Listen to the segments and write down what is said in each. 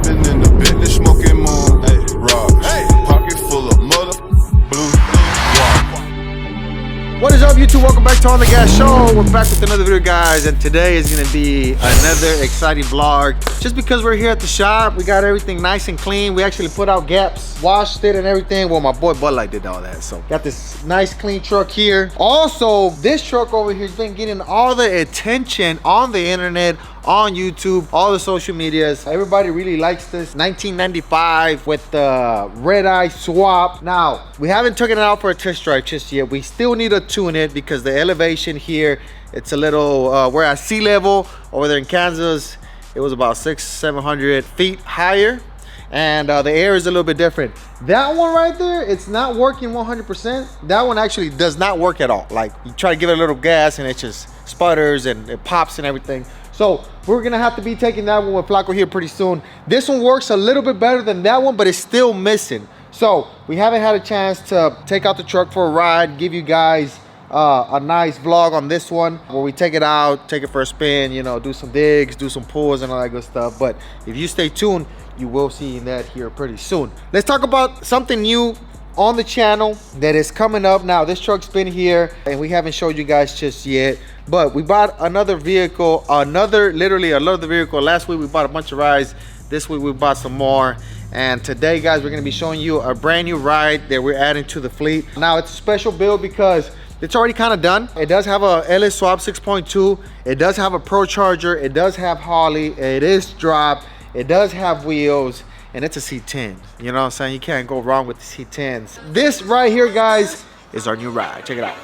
Sipping in the Bentley, smoking moon. Hey, rocks. Hey, pocket full of mother blue. What is up, YouTube? Welcome back to ONDGAS Show. We're back with another video, guys, and today is gonna be another exciting vlog. Just because we're here at the shop, we got everything nice and clean. We actually put out gaps, washed it and everything. Well, my boy Bud Light did all that, so got this nice clean truck here. Also, this truck over here has been getting all the attention on the internet, on YouTube, all the social medias. Everybody really likes this 1995 with the red eye swap. Now, we haven't taken it out for a test drive just yet. We still need to tune it because the elevation here, it's a little, we're at sea level. Over there in Kansas, it was about 600-700 feet higher. And the air is a little bit different. That one right there, it's not working 100%. That one actually does not work at all. Like, you try to give it a little gas and it just sputters and it pops and everything. So we're gonna have to be taking that one with Flaco here pretty soon. This one works a little bit better than that one, but it's still missing. So we haven't had a chance to take out the truck for a ride, give you guys a nice vlog on this one where we take it out, take it for a spin, you know, do some digs, do some pulls and all that good stuff. But if you stay tuned, you will see that here pretty soon. Let's talk about something new on the channel that is coming up. Now, this truck's been here and we haven't showed you guys just yet, but we bought another vehicle, literally another vehicle. Last week we bought a bunch of rides. This week we bought some more. And today, guys, we're gonna be showing you a brand new ride that we're adding to the fleet. Now, it's a special build because it's already kind of done. It does have a LS Swap 6.2. It does have a Procharger. It does have Holly. It is drop. It does have wheels. And it's a C10. You know what I'm saying? You can't go wrong with the C10s. This right here, guys, is our new ride. Check it out.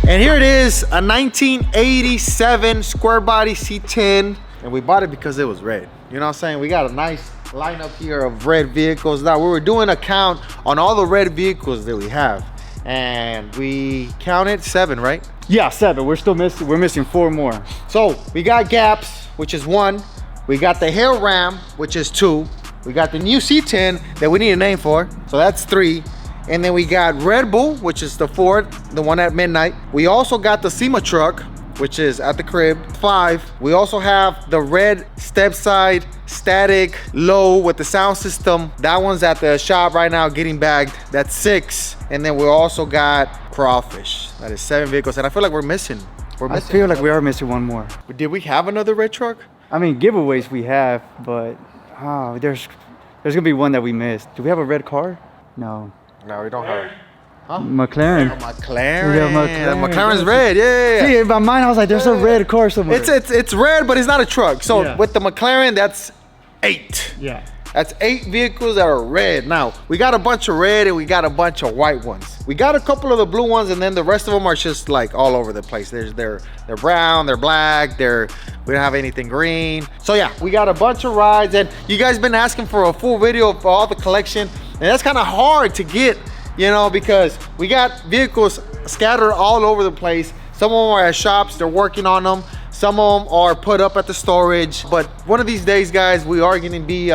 And here it is, a 1987 Squarebody C10. And we bought it because it was red. You know what I'm saying? We got a nice lineup here of red vehicles. Now, we were doing a count on all the red vehicles that we have. And we counted 7, right? Yeah, 7. We're still missing, we're missing 4 more. So we got Gaps, which is 1. We got the Hair Ram, which is 2. We got the new C10 that we need a name for. So that's 3. And then we got Red Bull, which is the 4th, the one at midnight. We also got the SEMA truck, which is at the crib, 5. We also have the red step side static low with the sound system. That one's at the shop right now getting bagged. That's 6. And then we also got Crawfish. That is 7 vehicles. And I feel like we're missing. I feel like we are missing 1 more. Did we have another red truck? I mean, giveaways we have, but there's gonna be one that we missed. Do we have a red car? No. No, we don't have it. Huh? McLaren. Oh, McLaren. Yeah, McLaren. McLaren's red. Yeah. See, in my mind, I was like, there's a red car somewhere. It's red, but it's not a truck. So yeah. With the McLaren, that's 8. Yeah. That's 8 vehicles that are red. Now, we got a bunch of red and we got a bunch of white ones. We got a couple of the blue ones, and then the rest of them are just like all over the place. They're brown, they're black, we don't have anything green. So yeah, we got a bunch of rides, and you guys been asking for a full video of all the collection, and that's kind of hard to get, you know, because we got vehicles scattered all over the place. Some of them are at shops, they're working on them. Some of them are put up at the storage. But one of these days, guys, we are gonna be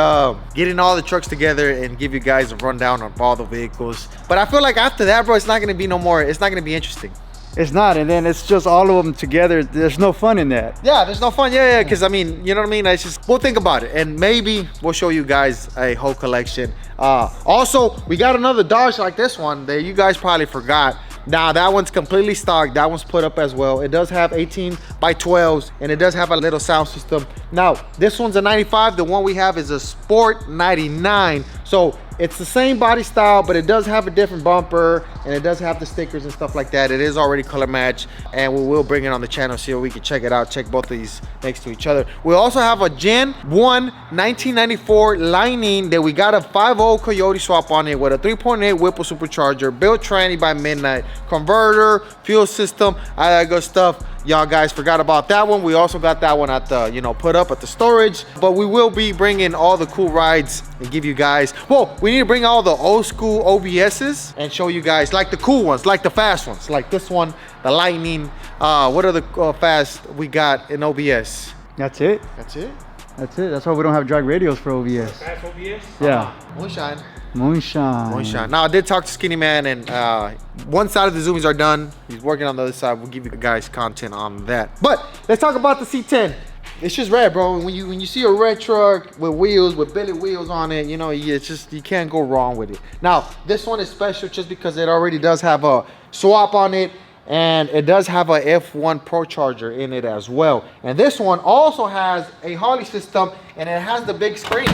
getting all the trucks together and give you guys a rundown of all the vehicles. But I feel like after that, bro, it's not gonna be no more, it's not gonna be interesting. It's not, and then it's just all of them together. There's no fun in that. Yeah, there's no fun. Yeah, because I mean, you know what I mean? It's just, we'll think about it, and maybe we'll show you guys a whole collection. Also, we got another Dodge like this one that you guys probably forgot, Now that one's completely stock. That one's put up as well. It does have 18 by 12s and it does have a little sound system. Now this one's a 95. The one we have is a Sport 99. So it's the same body style, but it does have a different bumper and it does have the stickers and stuff like that. It is already color matched, and we will bring it on the channel so we can check it out, check both of these next to each other. We also have a Gen 1 1994 Lightning that we got a 5.0 Coyote swap on it with a 3.8 Whipple supercharger, built tranny by midnight, converter, fuel system, all that good stuff. Y'all guys forgot about that one. We also got that one at the, you know, put up at the storage, but we will be bringing all the cool rides and give you guys, well, we need to bring all the old school OBSs and show you guys like the cool ones, like the fast ones, like this one, the Lightning. What are the fast we got in OBS? That's it. That's it. That's it. That's why we don't have drag radios for OBS. Fast OBS? Yeah. Moonshine. Moonshine. Moonshine. Now I did talk to Skinny Man, and one side of the zoomies are done. He's working on the other side. We'll give you guys content on that. But let's talk about the C10. It's just red, bro. When you see a red truck with wheels, with Billy wheels on it, you know, it's just, you can't go wrong with it. Now this one is special just because it already does have a swap on it, and it does have a F1 Procharger in it as well. And this one also has a Harley system, and it has the big screen.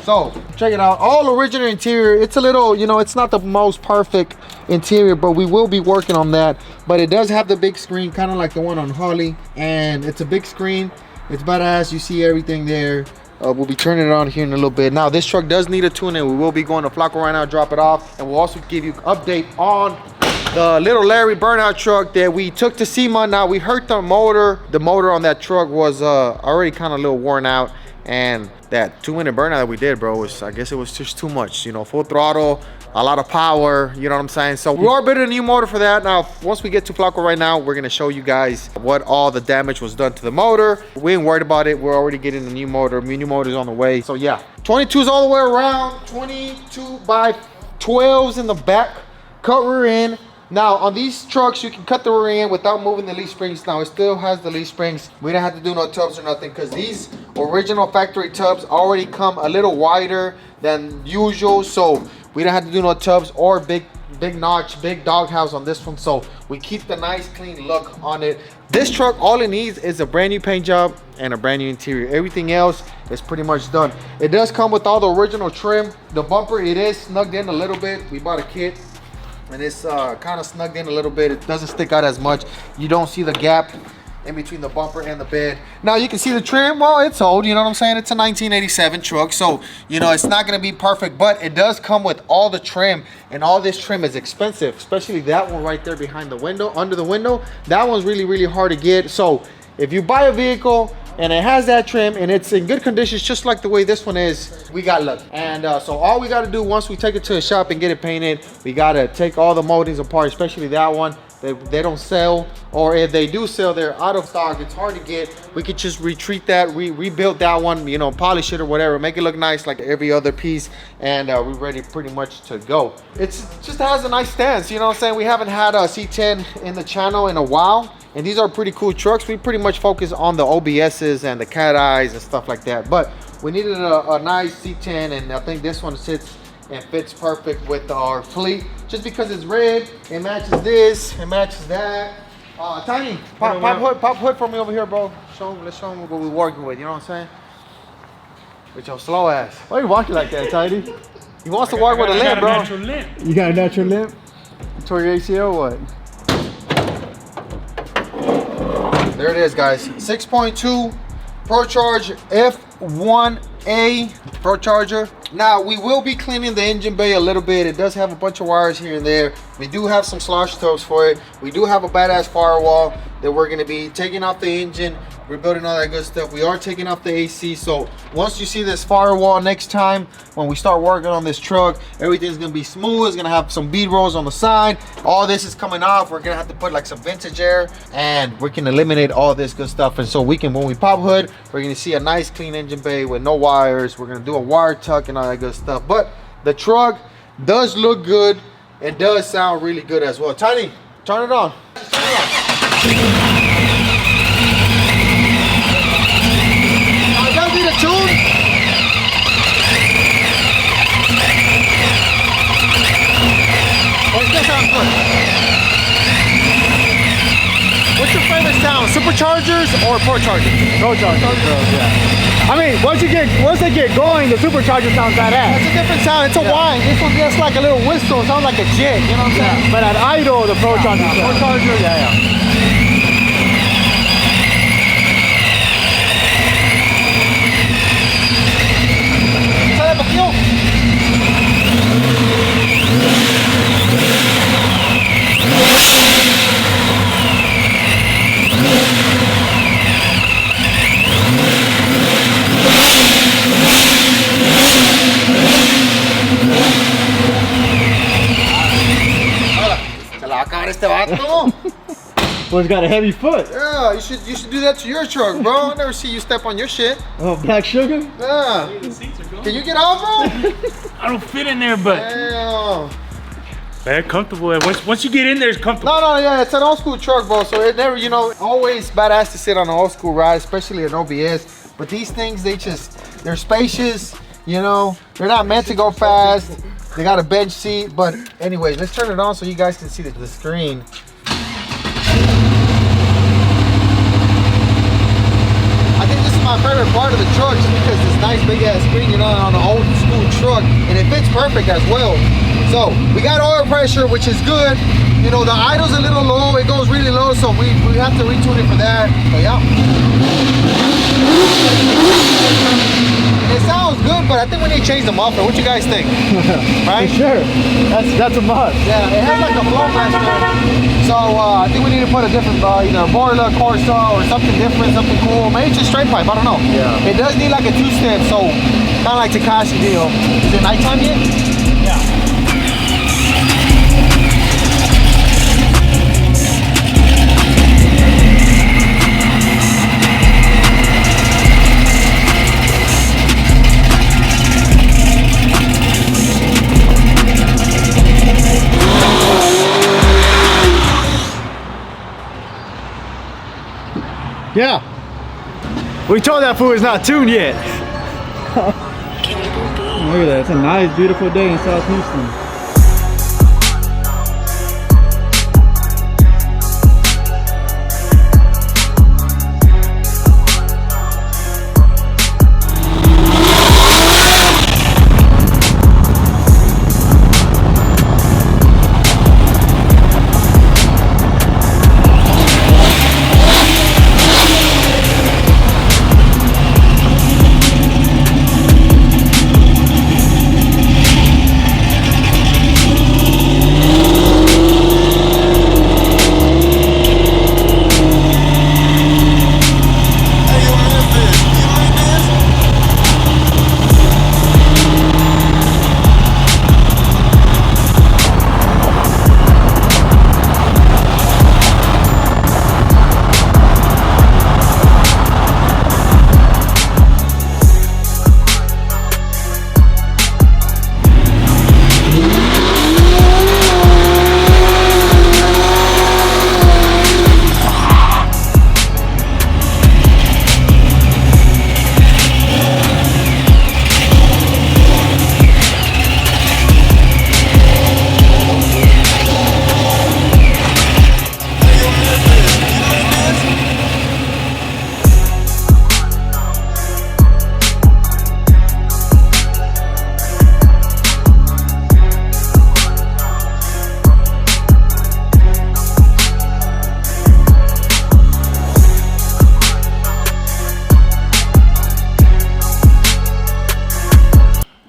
So check it out, all original interior. It's a little, you know, it's not the most perfect interior, but we will be working on that. But it does have the big screen, kind of like the one on Harley, and it's a big screen. It's badass. You see everything there. We'll be turning it on here in a little bit. Now this truck does need a tune-in. We will be going to Flaco right now, drop it off, and we'll also give you an update on the little Larry burnout truck that we took to SEMA. Now we heard the motor on that truck was already kind of a little worn out, and that 2-minute burnout that we did, bro, was, I guess it was just too much, you know, full throttle, a lot of power, you know what I'm saying? So we are building a new motor for that. Now once we get to Flaco right now, we're gonna show you guys what all the damage was done to the motor. We ain't worried about it. We're already getting a new motor. New motor's on the way. So yeah, 22s all the way around, 22 by 12s in the back, cut rear end. Now on these trucks, you can cut the rear end without moving the leaf springs. Now it still has the leaf springs. We don't have to do no tubs or nothing, because these original factory tubs already come a little wider than usual. So we don't have to do no tubs or big notch, big doghouse on this one. So we keep the nice clean look on it. This truck, all it needs is a brand new paint job and a brand new interior. Everything else is pretty much done. It does come with all the original trim. The bumper, it is snugged in a little bit. We bought a kit, and it's kind of snugged in a little bit. It doesn't stick out as much. You don't see the gap in between the bumper and the bed. Now you can see the trim. Well, it's old, you know what I'm saying? It's a 1987 truck, so you know it's not gonna be perfect, but it does come with all the trim, and all this trim is expensive, especially that one right there behind the window, under the window. That one's really, really hard to get. So if you buy a vehicle and it has that trim and it's in good conditions, just like the way this one is, we got lucky. And so all we got to do once we take it to a shop and get it painted, we got to take all the moldings apart, especially that one. They don't sell, or if they do sell, they're out of stock. It's hard to get. We could just retreat that, rebuild that one, you know, polish it or whatever, make it look nice like every other piece, and we're ready pretty much to go. It's just has a nice stance, you know what I'm saying? We haven't had a C10 in the channel in a while, and these are pretty cool trucks. We pretty much focus on the OBSs and the cat eyes and stuff like that, but we needed a nice C10, and I think this one sits and fits perfect with our fleet, just because it's red. It matches this, it matches that. Tiny, pop hood for me over here, bro. Let's show them what we're working with, you know what I'm saying? With your slow ass. Why are you walking like that, Tiny? He wants to walk with a limp, bro. You got a natural limp? Tore your ACL or what? There it is, guys. 6.2 Procharged F1-A Procharger. Now we will be cleaning the engine bay a little bit. It does have a bunch of wires here and there. We do have some slosh tubs for it. We do have a badass firewall that we're going to be taking off the engine, rebuilding all that good stuff. We are taking off the AC. So once you see this firewall next time when we start working on this truck, everything's going to be smooth. It's going to have some bead rolls on the side. All this is coming off. We're going to have to put like some vintage air, and we can eliminate all this good stuff. And so we can, when we pop hood, we're going to see a nice clean engine bay with no wires. We're going to do a wire tuck and all that good stuff. But the truck does look good. It does sound really good as well. Tiny, turn it on. Turn it on. That be the tune? Or does that sound good? superchargers or prochargers? Procharged. Yeah. I mean, once they get going, the supercharger sounds badass. It's a different sound. It's a whine. This one gets like a little whistle. It sounds like a jet. You know what I'm saying? But at idle, the procharger. Procharger. Yeah. ¿Sabe poquito? Se la va a acabar este vato. Well, it's got a heavy foot. Yeah, you should do that to your truck, bro. I never see you step on your shit. Oh, black sugar? Yeah. Can you get off, bro? I don't fit in there, but Damn. very comfortable. Once you get in there, it's comfortable. No, yeah, it's an old school truck, bro. So it never, you know, always badass to sit on an old school ride, especially an OBS. But these things, they're spacious, you know. They're not meant to go fast. They got a bench seat. But anyways, let's turn it on so you guys can see the screen. I think this is my favorite part of the truck just because this nice big ass screen, you know, on an old school truck, and it fits perfect as well. So we got oil pressure, which is good. You know, the idle's a little low, it goes really low, so we have to retune it for that. So yeah. It sounds good, but I think we need to change the muffler. What you guys think? Right? Sure. That's a must. Yeah, it has like a flow master. So I think we need to put a different, either Borla, Corsa, or something different, something cool. Maybe just straight pipe, I don't know. Yeah. It does need like a two-step, so kind of like Takashi deal. Is it nighttime yet? Yeah. Yeah. We told that fool it's not tuned yet. Look at that. It's a nice, beautiful day in South Houston.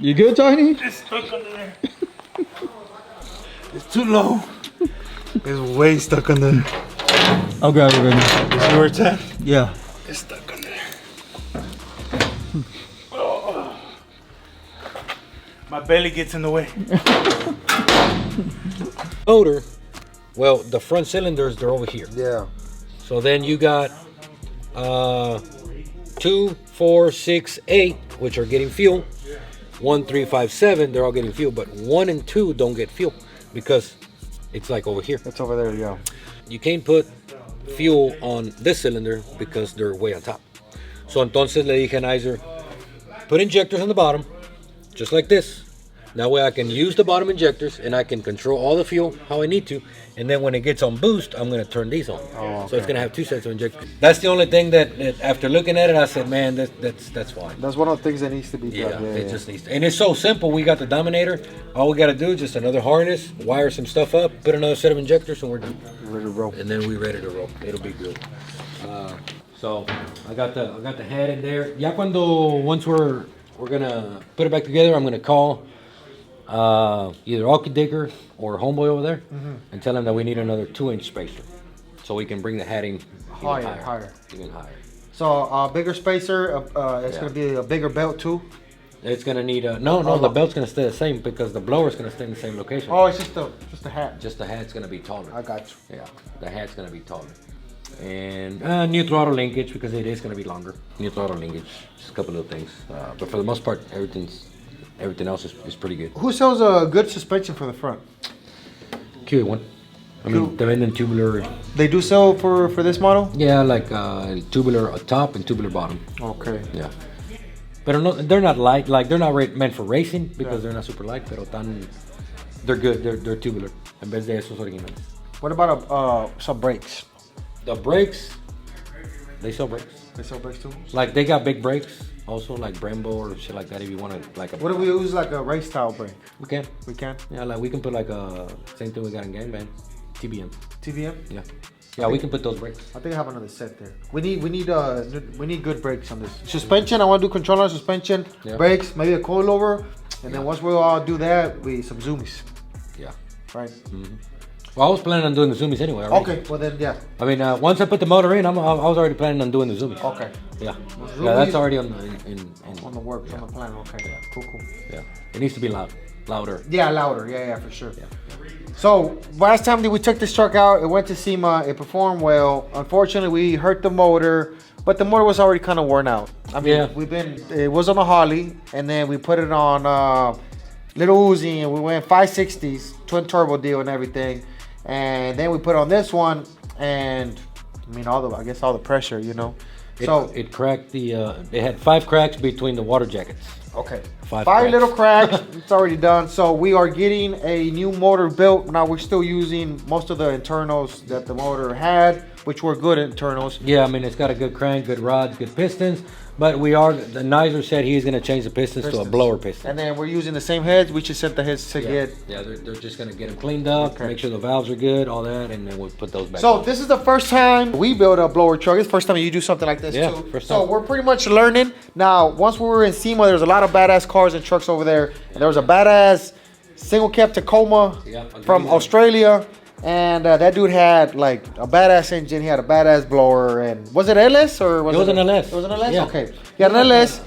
You good, Tiny? It's stuck under there. It's too low. It's way stuck under there. I'll grab it right now. You see where it's at? Yeah. It's stuck under there. Oh. My belly gets in the way. Motor, well, the front cylinders, they're over here. Yeah. So then you got 2, 4, 6, 8, which are getting fuel. 1, 3, 5, 7, they're all getting fuel, but 1 and 2 don't get fuel because it's like over here. It's over there, yeah. You can't put fuel on this cylinder because they're way on top. So entonces le dije a Nizer, put injectors on the bottom, just like this, That way I can use the bottom injectors and I can control all the fuel how I need to. And then when it gets on boost, I'm going to turn these on. So it's going to have 2 sets of injectors. That's the only thing that after looking at it, I said, man, that's fine. That's one of the things that needs to be done. It just needs to. And it's so simple. We got the Dominator. All we got to do is just another harness, wire some stuff up, put another set of injectors, and we're done. Ready to roll. And then we're ready to roll. It'll be good. So I got the head in there. Ya once we're gonna put it back together, I'm gonna call either Alky Digger or Homeboy over there and tell them that we need another 2-inch spacer so we can bring the head in Higher. even higher. So bigger spacer. It's gonna be a bigger belt too. It's gonna need a the belt's gonna stay the same because the blower's gonna stay in the same location. Oh, it's just the hat. Just the head's gonna be taller. I got you. Yeah, the head's gonna be taller. And new throttle linkage because it is gonna be longer. New throttle linkage, just a couple of things. But for the most part, everything else is pretty good. Who sells a good suspension for the front? QA1. I mean, the and tubular. They do sell for this model? Yeah, like tubular top and tubular bottom. Okay. Yeah. But they're not light. Like they're not meant for racing because they're not super light. Pero they're good. They're tubular. En vez de esos originales. What about some brakes? The brakes. They sell brakes. They sell brakes too? Like they got big brakes. Also like Brembo or shit like that. If you want to like a. What if we use like a race style brake? We can. We can. Yeah, like we can put like a same thing we got in Gangbang. TBM. TBM? Yeah. Yeah, we can put those brakes. I think I have another set there. We need good brakes on this. Suspension, I want to do controller suspension, brakes, maybe a coilover, and then once we all do that, some zoomies. Yeah. Right. Mm-hmm. Well, I was planning on doing the zoomies anyway. Already. Okay. Well then, yeah. I mean, once I put the motor in, I was already planning on doing the zoomies. Okay. Yeah. Yeah, that's already on the works, on the plan. Okay. Yeah. Cool. Yeah. It needs to be louder. Yeah, louder. Yeah, for sure. Yeah. So last time that we took this truck out, it went to SEMA. It performed well. Unfortunately, we hurt the motor, but the motor was already kind of worn out. I mean, it was on a Harley, and then we put it on Little Uzi, and we went 560s, twin turbo deal and everything. And then we put on this one, and I mean, all the pressure, you know. It cracked it had 5 cracks between the water jackets. Okay. 5 little cracks. It's already done. So we are getting a new motor built. Now we're still using most of the internals that the motor had, which were good internals. Yeah, I mean, it's got a good crank, good rods, good pistons. But the Nizer said he's going to change the pistons to a blower piston. And then we're using the same heads. We just sent the heads to get. Yeah, they're just going to get them cleaned up, make sure the valves are good, all that, and then we'll put those back So on. this is the first time we build a blower truck. It's the first time you do something like this too. First time. So we're pretty much learning. Now, once we were in SEMA, there was a lot of badass cars and trucks over there. And there was a badass single cab Tacoma from Australia. And that dude had like a badass engine. He had a badass blower. And was it LS or was it an LS? It was an LS? Yeah. Okay. He had an LS.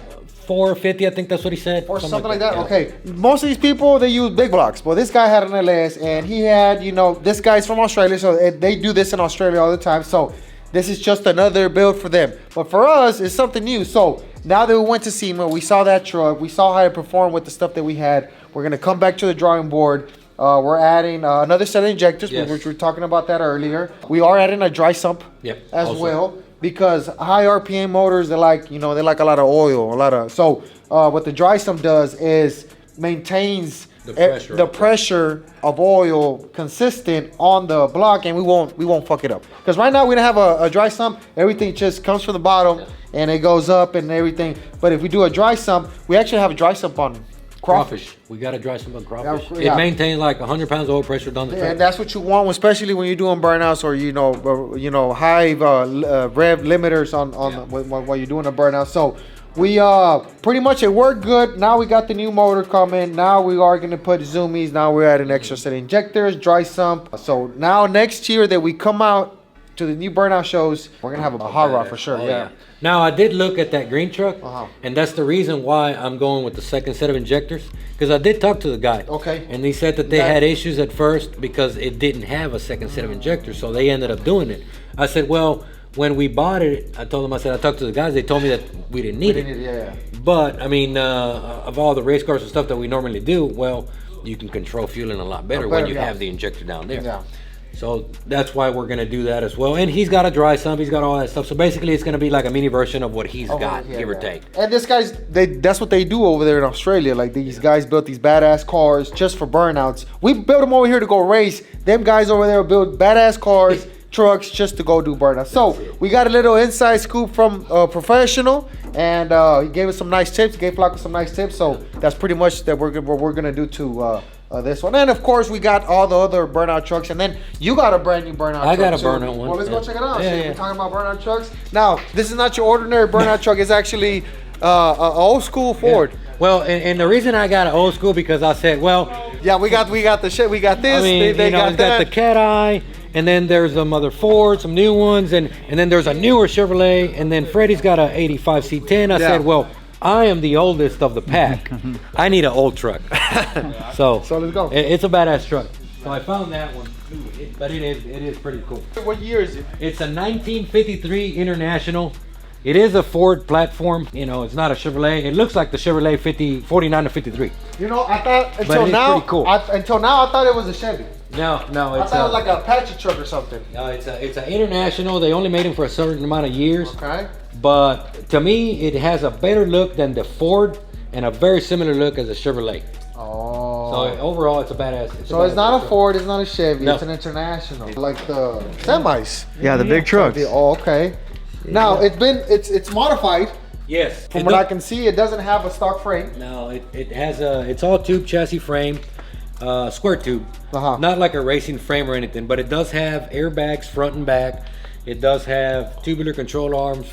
450, I think that's what he said. Or something like that. Yeah. Okay. Most of these people, they use big blocks. But this guy had an LS, and he had, this guy's from Australia, so they do this in Australia all the time. So this is just another build for them. But for us, it's something new. So now that we went to SEMA, we saw that truck, we saw how it performed with the stuff that we had. We're going to come back to the drawing board. We're adding another set of injectors, which we were talking about that earlier. We are adding a dry sump as well. Because high RPM motors, they like a lot of oil, so what the dry sump does is maintains the pressure of oil consistent on the block, and we won't fuck it up. Because right now we don't have a dry sump, everything just comes from the bottom and it goes up and everything. But if we do a dry sump, we actually have a dry sump on crawfish. We got to dry sump on crawfish. It maintains like 100 pounds of oil pressure down the track. And that's what you want, especially when you're doing burnouts or high rev limiters on while you're doing a burnout. So we pretty much it worked good. Now we got the new motor coming. Now we are going to put zoomies. Now we're adding extra set of injectors, dry sump. So now next year that we come out to the new burnout shows, we're gonna have a hot rod for sure. Yeah. Now I did look at that green truck, and that's the reason why I'm going with the second set of injectors. Because I did talk to the guy. Okay. And he said that they had issues at first because it didn't have a second set of injectors, so they ended up doing it. I said, well, when we bought it, I told them, I talked to the guys. They told me that we didn't need it. But I mean, of all the race cars and stuff that we normally do, well, you can control fueling a lot better when you have the injector down there. Yeah. So that's why we're gonna do that as well. And he's got a dry sump, he's got all that stuff. So basically it's gonna be like a mini version of what he's got, give or take. And this guy's, that's what they do over there in Australia. Like these guys built these badass cars just for burnouts. We built them over here to go race. Them guys over there build badass cars, trucks just to go do burnouts. So we got a little inside scoop from a professional, and he gave us some nice tips. He gave Flaco some nice tips. So that's pretty much that what we're gonna do to this one. And of course we got all the other burnout trucks, and then you got a brand new burnout truck. I got a too. burnout one. Well, let's go check it out. Yeah, So yeah. we're talking about burnout trucks. Now, this is not your ordinary burnout truck. It's actually an old school Ford. Well, and the reason I got an old school because I said, well, Yeah, we got the shit. We got this. I mean, they got it's got that. the cat eye, and then there's some other Ford, some new ones, and then there's a newer Chevrolet, and then Freddie's got a 85 C10. I said, well, I am the oldest of the pack. I need an old truck. So let's go. It's a badass truck. So I found that one, but it is pretty cool. What year is it? It's a 1953 International. It is a Ford platform. You know, it's not a Chevrolet. It looks like the Chevrolet 49 to 53. You know, I thought But it's pretty cool. until now I thought it was a Chevy. No, I it's thought it was like a Apache truck or something. it's an International. They only made them for a certain amount of years. Okay. But to me, it has a better look than the Ford and a very similar look as a Chevrolet. Oh. So overall, it's a badass. So it's not a Ford, it's not a Chevy, No. it's an International. Like the semis. Yeah, the big trucks. Oh, okay. Now it's modified. Yes. From what I can see, it doesn't have a stock frame. No, it has it's all tube chassis frame, square tube. Not like a racing frame or anything, but it does have airbags front and back. It does have tubular control arms,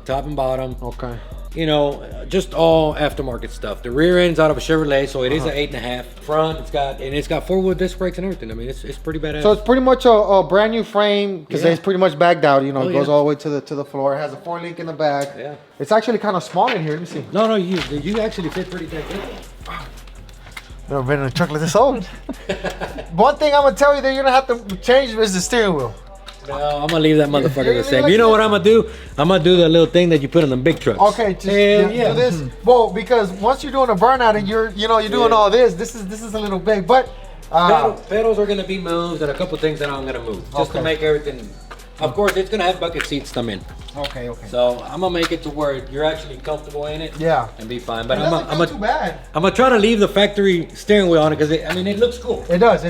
top and bottom. Okay. You know, just all aftermarket stuff. The rear end's out of a Chevrolet, so it is an 8.5. Front, it's got 4-wheel disc brakes and everything. I mean, it's pretty badass. So it's pretty much a brand new frame because it's pretty much bagged out. You know, it goes yeah. all the way to the floor. It has a 4-link in the back. Yeah. It's actually kind of small in here. Let me see. No, you actually fit pretty dang good. Never been in a truck like this old. One thing I'm gonna tell you that you're gonna have to change is the steering wheel. No, I'm gonna leave that motherfucker You're the same. like You know that? what I'm gonna do? I'm gonna do the little thing that you put on the big trucks. Okay, just Hell do this. Well, because once you're doing a burnout and you're doing all this is a little big, but Pedals are gonna be moved and a couple things that I'm gonna move just to make everything. Of course, it's gonna have bucket seats come in. okay. So I'm gonna make it to where you're actually comfortable in it. Yeah. And be fine. But It I'm doesn't feel too bad. gonna try to leave the factory steering wheel on it because it looks cool. It does.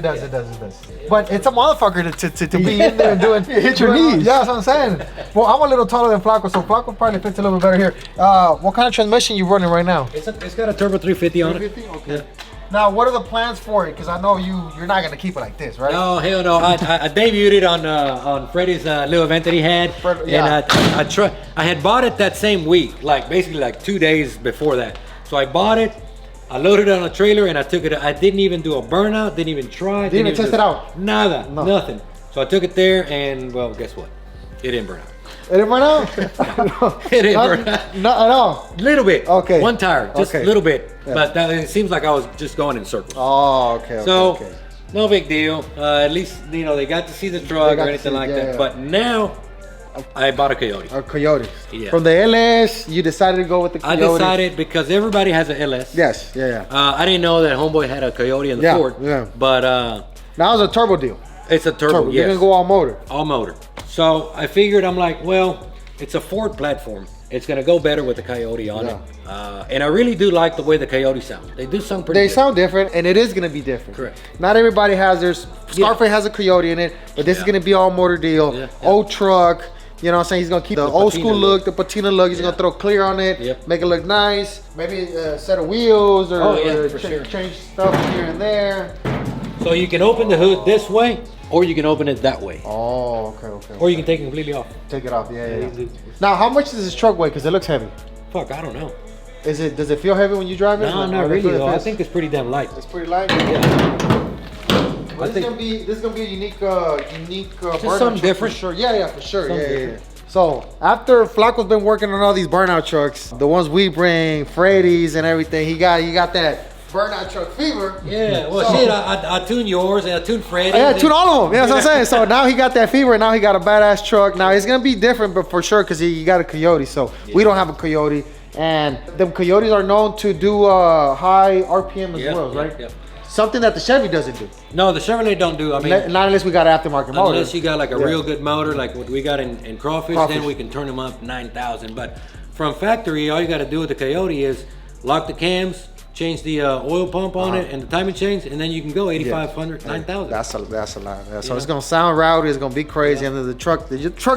But it's a motherfucker to be in there and doing. Hit your knees. Yeah, that's what I'm saying. Well, I'm a little taller than Flaco, so Flaco probably fits a little bit better here. What kind of transmission you running right now? It's got a turbo 350 on it. 350? Okay. Now, what are the plans for it? Because I know you're not gonna keep it like this, right? No, hell no. I debuted it on Freddie's little event that he had, yeah. and I had bought it that same week, like basically like 2 days before that. So I bought it, I loaded it on a trailer, and I took it. I didn't even do a burnout, didn't even try, Didn't even test it out? Nada, nothing. So I took it there, and well, guess what? It didn't burn out. It didn't run out? It didn't burn out. Not at all. Little bit. Okay. One tire, just Okay. a little bit. Yeah. But it seems like I was just going in circles. Oh, okay. So, okay. no big deal. At least, they got to see the truck got or to anything see, like yeah, that. yeah. But now, I bought a Coyote. A Coyote. Yeah. From the LS, you decided to go with the I Coyote. decided because everybody has a LS. Yes, yeah. I didn't know that Homeboy had a Coyote in the Yeah, Ford. yeah. But Now it's a turbo deal. it's a turbo, Turbo. yes. You're gonna go all motor. All motor. So I figured, I'm like, well, it's a Ford platform. It's gonna go better with the Coyote on it. And I really do like the way the Coyote sound. They do sound pretty They good. sound different, and it is gonna be different. Correct. Not everybody has theirs. Scarface has a Coyote in it, but this is gonna be all motor deal. Yeah. Old truck. You know what I'm saying? He's gonna keep the old patina school look, the patina look. He's gonna throw clear on it, Yep. make it look nice. Maybe a set of wheels or, Oh, yeah, or for sure. change stuff here and there. So you can open the hood this way, or you can open it that way. Oh, okay. Or you can take it completely off. Take it off. Yeah. Now, how much does this truck weigh? Because it looks heavy. Fuck, I don't know. Does it feel heavy when you drive it? No, Or not does it really feel though. I fast? think it's pretty damn light. It's pretty light. Yeah. Well, this is gonna be a unique burnout something truck different. for sure. Yeah, for sure. Something Yeah. different. So after Flaco's been working on all these burnout trucks, the ones we bring, Freddy's and everything, he got that burnout truck fever. Yeah, well, So- shit, I tuned yours and I tuned Freddie's. Yeah, and- tune all of them. Yeah, that's what I'm saying. So now he got that fever, and now he got a badass truck. Now it's gonna be different, but for sure, cause he got a Coyote. So we don't have a Coyote, and them Coyotes are known to do high RPM as well, right? Yep. something that the Chevy doesn't do. No, the Chevrolet don't do. I mean, Not unless we got an aftermarket motor. unless you got like a real good motor, like what we got in Crawfish, Crawfish. then we can turn them up 9,000. But from factory, all you got to do with the Coyote is lock the cams, change the oil pump on it and the timing chains, and then you can go 8,500, 9,000. That's a lot. Yeah. So it's gonna sound rowdy. It's gonna be crazy. And the truck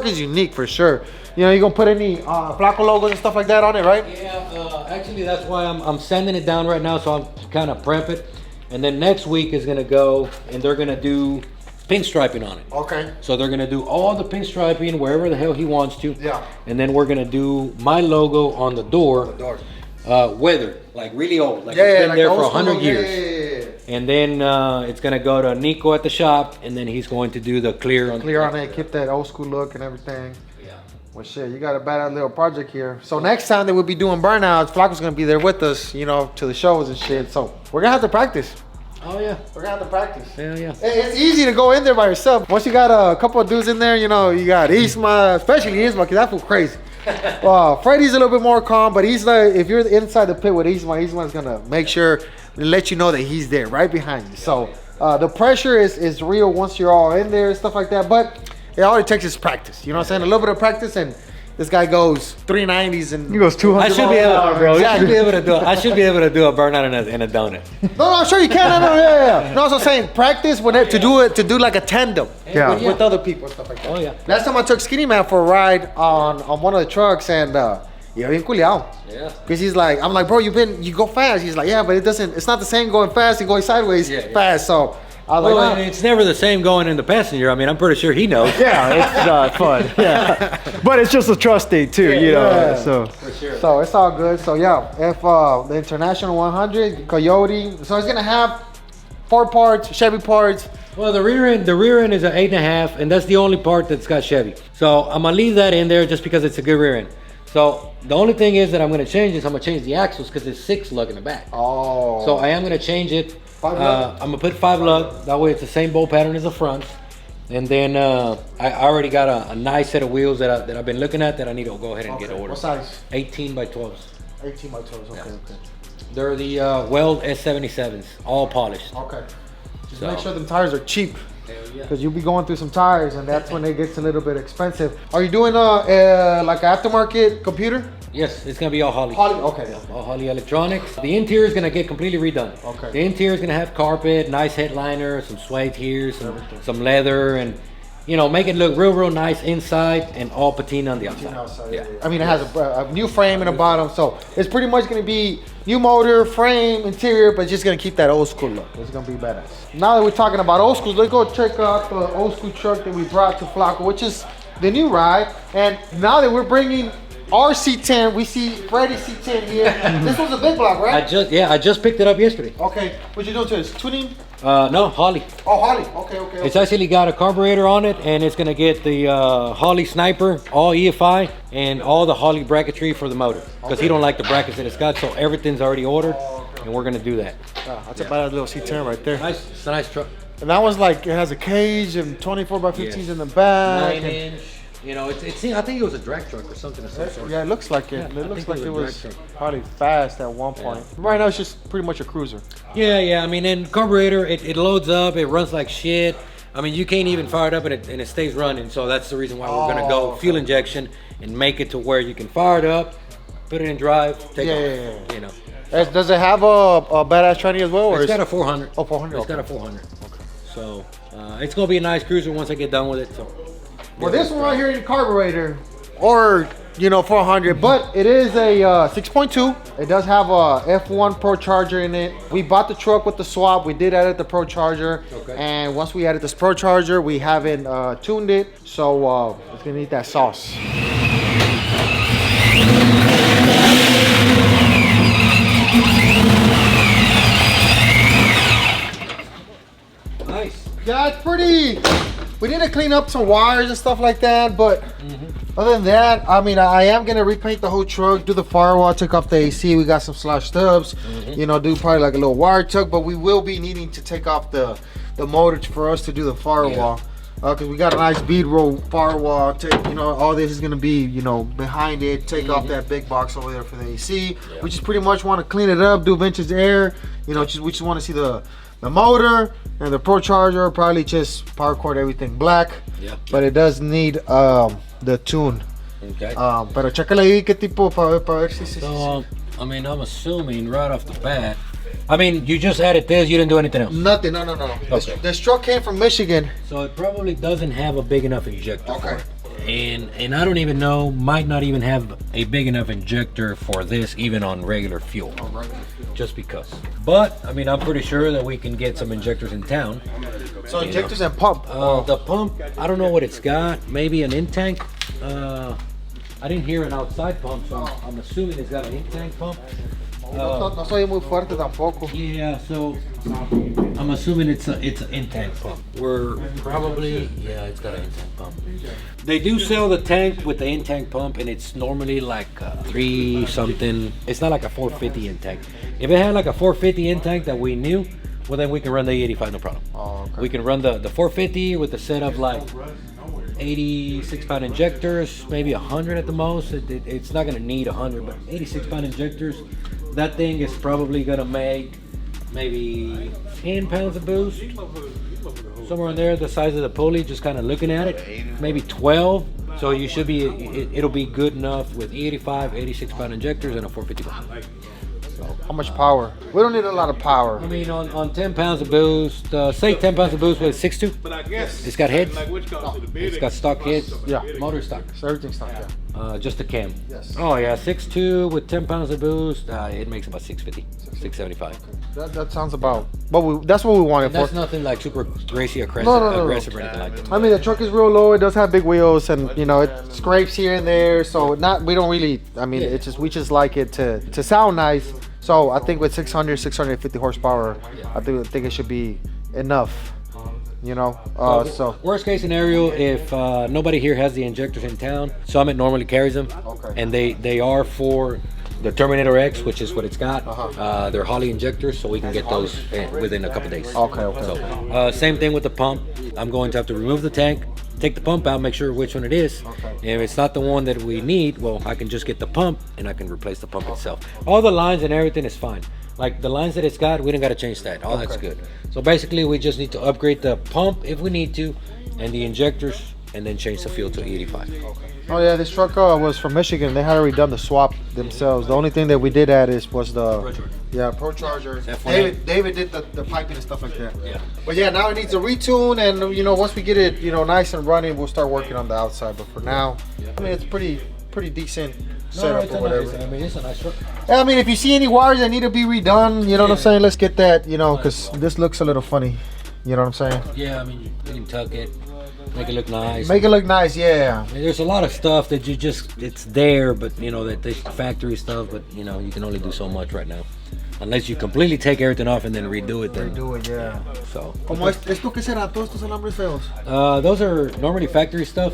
is unique for sure. You know, you gonna put any Flaco logos and stuff like that on it, right? Yeah, actually that's why I'm sanding it down right now, so I'm kind of prep it. And then next week is gonna go and they're gonna do pinstriping on it. Okay. So they're gonna do all the pinstriping wherever the hell he wants to. Yeah. And then we're gonna do my logo on the door. Weathered, like really old, like it's been like there the for old 100 school, years. And then it's gonna go to Nico at the shop, and then he's going to do the clear on it, keep that old school look and everything. Yeah. Well, shit, you got a badass little project here. So next time that we'll be doing burnouts, Flaco's gonna be there with us, you know, to the shows and shit. So we're gonna have to practice. Oh yeah. We're gonna have to practice. Yeah. It's easy to go in there by yourself. Once you got a couple of dudes in there, you know, you got Isma, especially Isma, cause that fool crazy. Freddie's a little bit more calm, but he's like, if you're inside the pit with Isma's gonna make sure to let you know that he's there right behind you. So the pressure is real once you're all in there and stuff like that. But all it takes is practice. You know what I'm saying? A little bit of practice, and this guy goes 390s and He goes 200. I should be able, bro. I should be able to do. I should be able to do a burnout in a donut. No, I'm sure you can. Yeah. No, so I'm saying practice to do like a tandem with other people and stuff like that. Oh yeah. Last time I took Skinny Man for a ride on one of the trucks, and bien culiao. Yeah. Because he's like, I'm like, bro, you go fast. He's like, yeah, but it's not the same going fast and going sideways fast. So I was Well, like, it's never the same going in the passenger. I mean, I'm pretty sure he knows. Yeah, it's fun. Yeah, but it's just a trust thing too, you know. Yeah. So For sure. so it's all good. So yeah, if the International 100 Coyote, so it's gonna have Ford parts, Chevy parts. Well, the rear end is an 8.5, and that's the only part that's got Chevy. So I'm gonna leave that in there just because it's a good rear end. So the only thing is that I'm gonna change is I'm gonna change the axles because it's 6 lug in the back. Oh. So I am gonna change it. 5 lug? I'm gonna put 5 lug. That way it's the same bolt pattern as the front. And then I already got a nice set of wheels that I've been looking at that I need to go ahead and get ordered. What size? 18 by 12s. 18 by 12. Okay, okay. They're the Weld S77s, all polished. Okay. Just So- make sure the tires are cheap. Yeah. Because you'll be going through some tires, and that's when it gets a little bit expensive. Are you doing like an aftermarket computer? Yes, it's gonna be all Holley. Okay. All Holley electronics. The interior is gonna get completely redone. Okay. The interior is gonna have carpet, nice headliner, some suede here, some leather, and you know, make it look real nice inside and all patina on the outside. Yeah. I mean, it has a new frame in the bottom, so it's pretty much gonna be new motor, frame, interior, but just gonna keep that old school look. It's gonna be badass. Now that we're talking about old schools, let's go check out the old school truck that we brought to Flaco, which is the new ride. And now that we're bringing our C10, we see Freddie's C10 here. This was a big block, right? I just picked it up yesterday. Okay, what you doing to this? Tuning? No, Holley. Oh, Holly. Okay. It's actually got a carburetor on it, and it's gonna get the Holley Sniper, all EFI, and all the Holley bracketry for the motor. Because he don't like the brackets that it's got, so everything's already ordered, and we're gonna do that. That's a badass little C10 right there. Nice, it's a nice truck. And that one's like, it has a cage and 24 by 15s in the back. 9-inch. You know, it's I think it was a drag truck or something of some sort. Yeah, it looks like it. Yeah, It I looks think like it it was a was drag truck. probably fast at one point. Right now, it's just pretty much a cruiser. Yeah. I mean, and carburetor, it loads up, it runs like shit. I mean, you can't even fire it up and it stays running. So that's the reason why we're gonna go fuel injection and make it to where you can fire it up, put it in drive, take off. Yeah. You know, Does it have a badass tranny as well? Or it's got a 400. Oh, 400. It's got a 400. Okay. So it's gonna be a nice cruiser once I get done with it. So. Well, this one right here is a carburetor, or 400, but it is a 6.2. It does have a F1 Procharger in it. We bought the truck with the swap. We did edit the Procharger, and once we added this Procharger, we haven't tuned it, so it's gonna need that sauce. Nice. Yeah, it's pretty. We need to clean up some wires and stuff like that, but other than that, I mean, I am gonna repaint the whole truck, do the firewall, take off the AC. We got some slash stubs, do probably like a little wire tuck, but we will be needing to take off the motor for us to do the firewall. Because we got a nice bead roll firewall. All this is gonna be, behind it. Take off that big box over there for the AC. We just pretty much want to clean it up, do vintage air. We just want to see the the motor and the Procharger, probably just power cord everything black. Yeah. But it does need the tune. Okay. Pero chécale ahí qué tipo para ver si. So, I mean, I'm assuming right off the bat. I mean, you just added this, you didn't do anything else. Nothing, no. Okay. This truck came from Michigan. So it probably doesn't have a big enough injector. Okay. And I don't even know, might not even have a big enough injector for this, even on regular fuel. Just because. But, I mean, I'm pretty sure that we can get some injectors in town. So injectors and pump. The pump, I don't know what it's got. Maybe an in-tank. I didn't hear an outside pump, so I'm assuming it's got an in-tank pump. No soy muy fuerte tampoco. Yeah, so I'm assuming it's an in-tank pump. We're probably, yeah, it's got an in-tank pump. They do sell the tank with the in-tank pump, and it's normally like 3 something. It's not like a 450 in-tank. If it had like a 450 in-tank that we knew, well then we can run the E85, no problem. Oh, okay. We can run the 450 with the set of like 86 pound injectors, maybe 100 at the most. It's not gonna need 100, but 86 pound injectors. That thing is probably gonna make maybe 10 pounds of boost. Somewhere in there, the size of the pulley, just kind of looking at it, maybe 12. So you should be, it'll be good enough with 85, 86 pound injectors and a 450 pound. How much power? We don't need a lot of power. I mean, on 10 pounds of boost, say 10 pounds of boost with 6.2. But I guess It's got heads. like which comes to the It's bidding. got stock heads. Yeah. Motor stock. So everything's stock, yeah. Just the cam. Yes. Oh yeah, 6.2 with 10 pounds of boost. It makes about 650, 675. That sounds about. But that's what we wanted And that's for. nothing like super racy or aggressive, No. aggressive or anything like that. I mean, the truck is real low. It does have big wheels, and you know, it scrapes here and there. So we don't really. I mean, Yeah. we just like it to sound nice. So I think with 650 horsepower, I think it should be enough. You know, so Worst case scenario, if nobody here has the injectors in town, Summit normally carries them, Okay. and they are for the Terminator X, which is what it's got. Uh-huh. They're Holly injectors, so we can get those within a couple days. Okay. So, same thing with the pump. I'm going to have to remove the tank, take the pump out, make sure which one it is. Okay. If it's not the one that we need, well, I can just get the pump and I can replace the pump itself. All the lines and everything is fine. Like the lines that it's got, we don't got to change that. All that's good. So basically, we just need to upgrade the pump if we need to, and the injectors, and then change the fuel to 85. Oh yeah, this truck was from Michigan. They had already done the swap themselves. The only thing that we did add was the Procharger. F1-A. David did the piping and stuff like that. Yeah. But yeah, now it needs a retune, and you know, once we get it, you know, nice and running, we'll start working on the outside. But for now, I mean, it's pretty decent setup or whatever. I mean, it's a nice truck. Yeah, I mean, if you see any wires that need to be redone, you know what I'm saying, let's get that, you know, because this looks a little funny. You know what I'm saying? Yeah, I mean, you can tuck it, make it look nice. Make it look nice, yeah. I mean, there's a lot of stuff that it's there, but you know, that there's factory stuff, but you know, you can only do so much right now. Unless you completely take everything off and then redo it, then Do it, yeah. so. Como esto que será, todos estos alambres feos. Those are normally factory stuff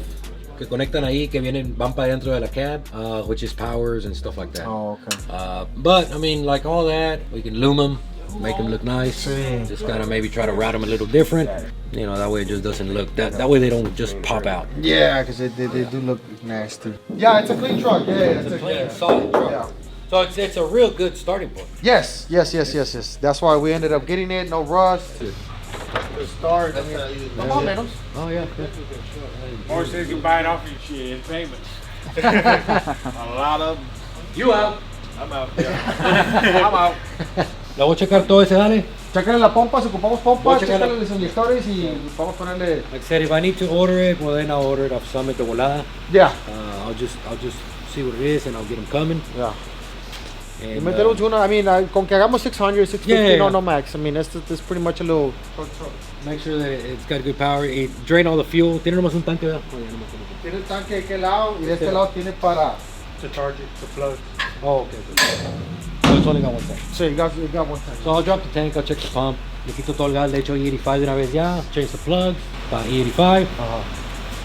que conectan ahí, que van para dentro de la cab, which is powers and stuff like that. Oh, okay. But I mean, like all that, we can loom them, make them look nice. Sí. Just kind of maybe try to route them a little different. You know, that way it just doesn't look that way they don't just pop out. Yeah, because they do look nasty. Yeah, it's a clean truck. Yeah, It's a clean, solid truck. Yeah. So it's a real good starting point. Yes. That's why we ended up getting it. No rust. To start. I mean, no more menos. Oh yeah. Or says you can buy it off your shit in payments. A lot of them. You out. I'm out. Yeah. I'm out. Le voy a checar todo ese, dale. Chequenle la pompa, si ocupamos pompa, Voy a checar chequenle los inyectores y vamos a ponerle. Like I said, if I need to order it, well then I'll order it off Summit de volada. Yeah. I'll just see what it is and I'll get them coming. Yeah. And, Y meter un tuner, I mean, con que hagamos 600, 650, Yeah. no max. I mean, it's pretty much a little. make sure that it's got good power. It drain all the fuel. Tiene nomás un tanque, ¿verdad? Oh, yeah, nomás un- Tiene el tanque de aquel lado y de este lado tiene para. To charge it, to plug. Oh, okay. So it's only got one tank. So you got one tank. So I'll drop the tank, I'll check the pump. Le quito todo el gas, le echo E85 de una vez ya. Change the plugs, about E85.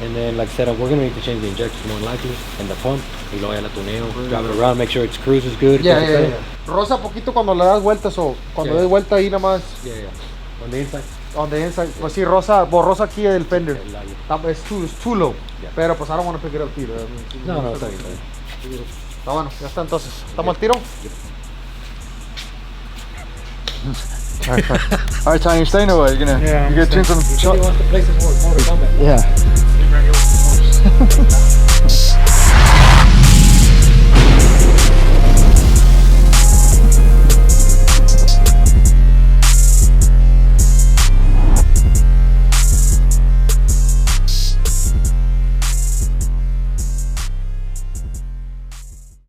And then, like I said, we're gonna need to change the injectors more than likely, and the pump. Y luego ya la tuneo, drive it around, make sure its cruise is good. Yeah. Rosa poquito cuando le das vueltas o cuando Yeah. des vuelta ahí nada más. Yeah. On the inside. On the inside. Pues sí, rosa, borrosa aquí el fender. It's too low. Yeah. Pero pues I don't want to pick it up either. I mean, No, está bien. Está bueno, ya está entonces. ¿Estamos al tiro? All right, Tiny, you staying away. You're gonna, Yeah, you gonna tune some. He wants to play some more Mortal Kombat. Yeah.